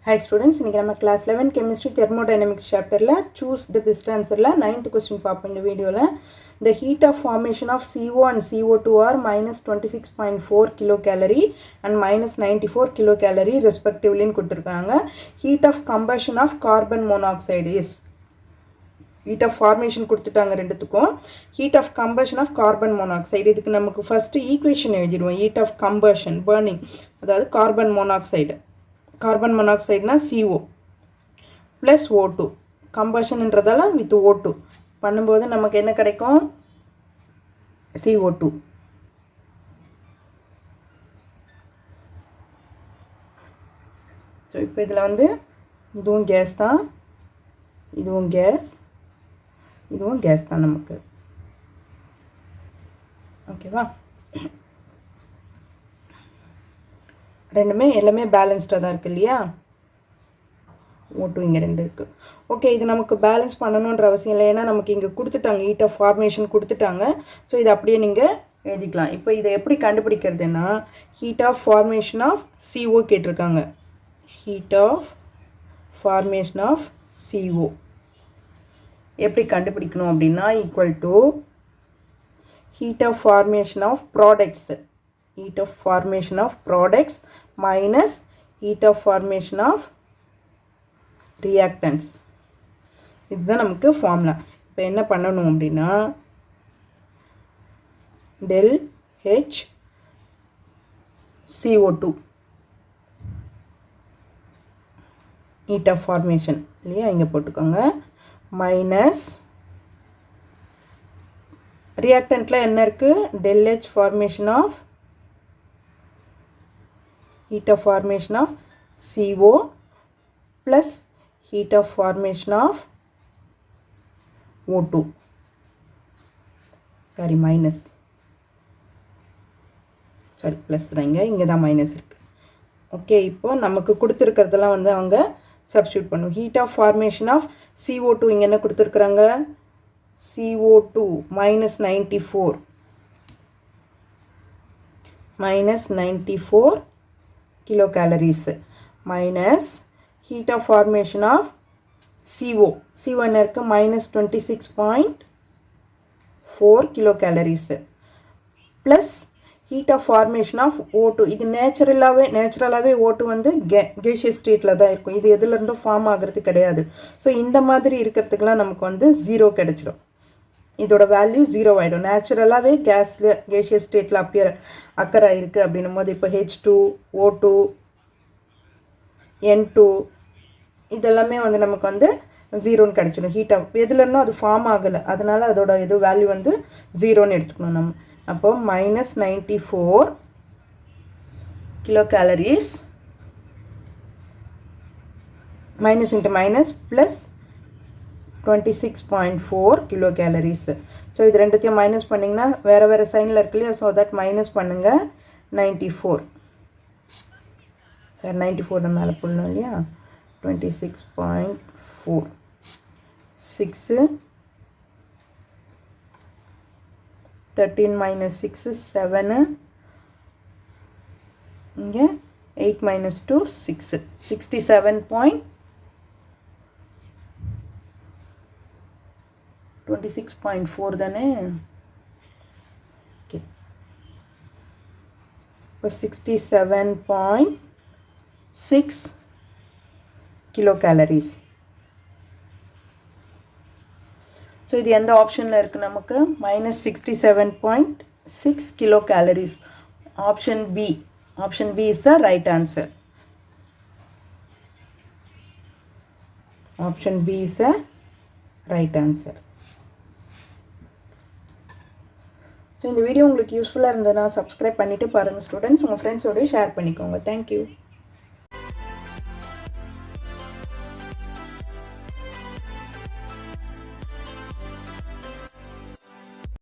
Hi students, இன்னைக்கு நம்ம class 11 chemistry thermodynamics chapterல choose the best answerல 9th question பார்ப்போம் இந்த வீடியோல. The heat of formation of CO and CO2 are minus 26.4 kilocalorie and minus 94 kilocalorie respectively ன்னு கொடுத்திருக்காங்க. Heat of combustion of carbon monoxide is heat of formation கொடுத்துட்டாங்க ரெண்டுத்துக்கும். Heat of combustion of carbon monoxide இதுக்கு நமக்கு first equation எழுதிடுவோம். Heat of combustion burning அதாவது carbon monoxide carbon monoxide na CO plus O2 combustion என்றதால with O2 பண்ணும்போது நமக்கு என்ன கிடைக்கும் CO2 so இப்போ இதுல வந்து இதுவும் கேஸ் தான் இதுவும் கேஸ் தான் நமக்கு ஓகேவா ரெண்டுமே எல்லாமே பேலன்ஸ்டாக தான் இருக்குது இல்லையா O2 இங்கே ரெண்டு இருக்குது ஓகே இது நமக்கு பேலன்ஸ் பண்ணணுன்ற அவசியம் இல்லை ஏன்னா நமக்கு இங்கே கொடுத்துட்டாங்க ஹீட் ஆஃப் ஃபார்மேஷன் கொடுத்துட்டாங்க ஸோ இது அப்படியே நீங்கள் எழுதிக்கலாம் இப்போ இதை எப்படி கண்டுபிடிக்கிறதுனா heat of formation of CO கேட்டிருக்காங்க heat of formation of CO எப்படி கண்டுபிடிக்கணும் அப்படின்னா equal to heat of formation of products heat of formation of products minus heat of formation of reactants இதுதான் நமக்கு ஃபார்முலா இப்போ என்ன பண்ணணும் அப்படின்னா del H CO2 heat of formation இல்லையா இங்கே போட்டுக்கோங்க மைனஸ் ரியாக்டண்ட்டில் என்ன இருக்குது del H formation of heat of formation of CO plus heat of formation of O2 sorry minus sorry plus தாங்க இங்கே தான் மைனஸ் இருக்குது ஓகே இப்போ நமக்கு கொடுத்துருக்கிறதெல்லாம் வந்து அவங்க சப்ஸ்டியூட் பண்ணும் heat of formation of CO2 இங்கே என்ன கொடுத்துருக்குறாங்க CO2 minus 94 kilocalories minus heat of formation of CO என்ன இருக்கு minus 26.4 kilocalories plus heat of formation of O2 இது நேச்சுரலாகவே O2 வந்து gaseous stateல தான் இருக்கும் இது எதுலேருந்தும் ஃபார்ம் ஆகிறது கிடையாது ஸோ இந்த மாதிரி இருக்கிறதுக்கெலாம் நமக்கு வந்து 0 கிடைச்சிடும் இதோட வேல்யூ 0 ஆகிடும் நேச்சுரலாகவே கேஷியஸ் ஸ்டேட்டில் அக்கர் ஆகிருக்கு அப்படின்னும் போது இப்போ H2 O2 N2 இதெல்லாமே வந்து நமக்கு வந்து 0ன்னு கிடச்சிடும் ஹீட் ஆஃப் எதுலன்னா அது ஃபார்ம் ஆகலை அதனால் அதோட இது வேல்யூ வந்து 0ன்னு எடுத்துக்கணும் நம்ம அப்போ minus 94 kilocalories minus into minus plus 26.4 kilocalories so இது ரெண்டுத்தையும் மைனஸ் பண்ணிங்கன்னா வேறு சைனில் இருக்கு இல்லையா ஸோ தட் மைனஸ் பண்ணுங்கள் 94 சார் 94 நம்ம மேலே போடணும் இல்லையா 26.4 6 13 minus 6 7 இங்கே 8 minus 2 6 26.4 தானே ஓகே இப்போ 67.6 kilocalories ஸோ இது எந்த ஆப்ஷனில் இருக்குது நமக்கு minus 67.6 kilocalories option B is the right answer option B is the right answer so இந்த வீடியோ உங்களுக்கு யூஸ்ஃபுல்லாக இருந்ததுன்னா சப்ஸ்கிரைப் பண்ணிவிட்டு பாருங்கள் ஸ்டூடெண்ட்ஸ் உங்கள் ஃப்ரெண்ட்ஸோடய ஷேர் பண்ணிக்கோங்க தேங்க்யூ